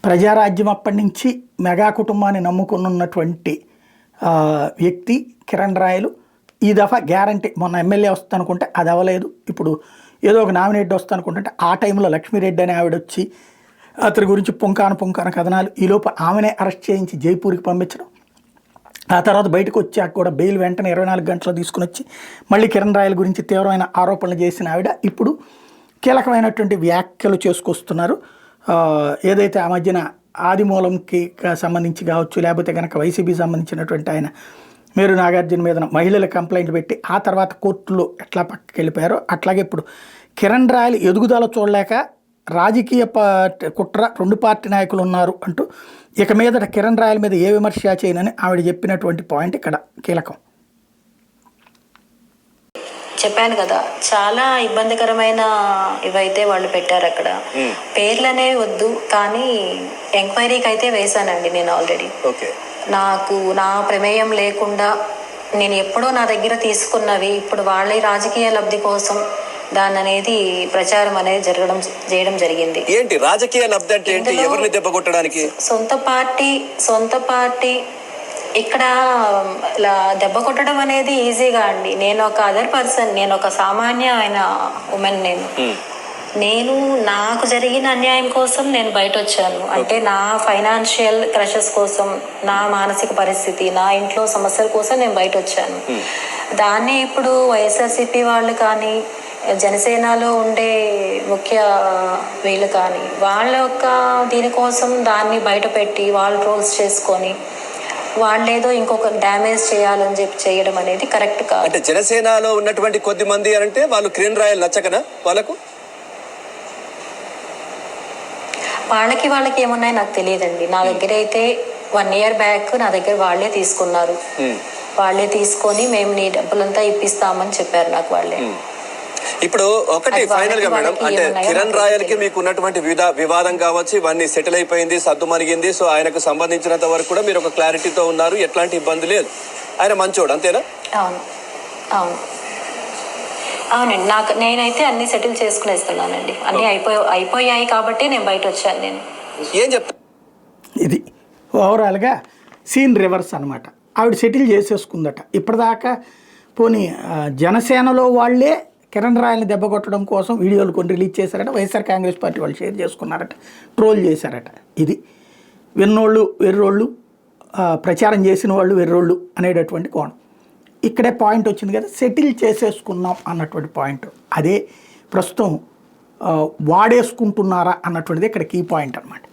ప్రజారాజ్యం అప్పటి నుంచి మెగా కుటుంబాన్ని నమ్ముకున్నటువంటి వ్యక్తి కిరణ్ రాయలు ఈ దఫా గ్యారంటీ మొన్న ఎమ్మెల్యే వస్తుంది అనుకుంటే అది అవ్వలేదు. ఇప్పుడు ఏదో ఒక నామినేట్ వస్తుంది అనుకుంటే ఆ టైంలో లక్ష్మీరెడ్డి అనే ఆవిడ వచ్చి అతని గురించి పుంకాన కథనాలు, ఈలోపు ఆమెనే అరెస్ట్ చేయించి జైపూర్కి పంపించడం, ఆ తర్వాత బయటకు వచ్చాక కూడా బెయిల్ వెంటనే 24 గంటలు తీసుకుని వచ్చి మళ్ళీ కిరణ్ రాయల గురించి తీవ్రమైన ఆరోపణలు చేసిన ఆవిడ ఇప్పుడు కీలకమైనటువంటి వ్యాఖ్యలు చేసుకొస్తున్నారు. ఏదైతే ఆ మధ్యన ఆదిమూలంకి సంబంధించి కావచ్చు, లేకపోతే కనుక వైసీపీ సంబంధించినటువంటి ఆయన మేరు నాగార్జున మీద మహిళల కంప్లైంట్ పెట్టి ఆ తర్వాత కోర్టులో ఎట్లా పక్కకి వెళ్ళిపోయారో అట్లాగే ఇప్పుడు కిరణ్ రాయలు ఎదుగుదల చూడలేక రాజకీయ కుట్ర 2 పార్టీ నాయకులు ఉన్నారు అంటూ ఇక మీదట కిరణ్ రాయల మీద ఏ విమర్శ చేయనని ఆవిడ చెప్పినటువంటి పాయింట్ ఇక్కడ కీలకం. చెప్పాను కదా, చాలా ఇబ్బందికరమైన ఇవైతే వాళ్ళు పెట్టారు అక్కడ. పేర్లు అనేవి వద్దు, కానీ ఎంక్వైరీకి అయితే వేశానండి నేను ఆల్రెడీ. నాకు నా ప్రమేయం లేకుండా నేను ఎప్పుడో నా దగ్గర తీసుకున్నవి ఇప్పుడు వాళ్ళ రాజకీయ లబ్ధి కోసం దాని అనేది ప్రచారం అనేది చేయడం జరిగింది. ఏంటి రాజకీయ లబ్ధి అంటే ఏంటి? ఎవరిని దెబ్బ కొట్టడానికి? సొంత పార్టీ ఇక్కడ దెబ్బ కొట్టడం అనేది ఈజీగా అండి. నేను ఒక అదర్ పర్సన్, నేను ఒక సామాన్య ఆయన ఉమెన్. నేను నాకు జరిగిన అన్యాయం కోసం నేను బయట వచ్చాను. అంటే నా ఫైనాన్షియల్ క్రషెస్ కోసం, నా మానసిక పరిస్థితి, నా ఇంట్లో సమస్యల కోసం నేను బయట వచ్చాను. దాన్ని ఇప్పుడు వైఎస్ఆర్సీపీ వాళ్ళు కానీ జనసేనలో ఉండే ముఖ్య వీళ్ళు కానీ వాళ్ళ యొక్క దీనికోసం దాన్ని బయట పెట్టి వాళ్ళు ట్రోల్స్ చేసుకొని వాళ్ళేదో ఇంకొక డ్యామేజ్ చేయాలని చెప్పి చేయడం అనేది కరెక్ట్ కాదు. అంటే జనసేనలో ఉన్నటువంటి కొద్ది మంది అంటే వాళ్ళు కిరణ్ రాయలు నచ్చకనా వాళ్ళకి ఏమున్నాయో నాకు తెలియదండి. నా దగ్గర అయితే 1 year బ్యాక్ నా దగ్గర వాళ్ళే తీసుకున్నారు. వాళ్ళే తీసుకొని మేము నీ డబ్బులంతా ఇప్పిస్తామని చెప్పారు నాకు వాళ్ళే. ఇప్పుడు ఒకటి ఫైనల్ గా మేడం, అంటే కిరణ్ రాయల్కి మీకు ఉన్నటువంటి వివాదం కావచ్చు, ఇవన్నీ సెటిల్ అయిపోయింది, సద్దు మరిగింది. సో ఆయనకు సంబంధించినంత వరకు కూడా మీరు ఒక క్లారిటీతో ఉన్నారు, ఎట్లాంటి ఇబ్బంది లేదు, ఆయన మంచోడు, అంతేనా? అవునండి. నేనైతే అన్ని సెటిల్ చేసుకునేస్తున్నానండి. అన్ని అయిపోయాయి కాబట్టి నేను బయట వచ్చాను. నేను ఏం చెప్తా, ఇది ఓవరాల్గా సీన్ రివర్స్ అనమాట. ఆవిడ సెటిల్ చేసేసుకుందట. ఇప్పటిదాకా పోనీ జనసేనలో వాళ్ళే కిరణ్ రాయల్ని దెబ్బ కొట్టడం కోసం వీడియోలు కొన్ని రిలీజ్ చేశారట, వైఎస్ఆర్ కాంగ్రెస్ పార్టీ వాళ్ళు షేర్ చేసుకున్నారట, ట్రోల్ చేశారట. ఇది విన్నోళ్ళు వెర్రోళ్ళు, ప్రచారం చేసిన వాళ్ళు వెర్రోళ్ళు అనేటటువంటి కోణం. ఇక్కడే పాయింట్ వచ్చింది కదా, సెటిల్ చేసేసుకున్నాం అన్నటువంటి పాయింట్. అదే ప్రస్తుతం వాడేసుకుంటున్నారా అన్నటువంటిది ఇక్కడ కీ పాయింట్ అనమాట.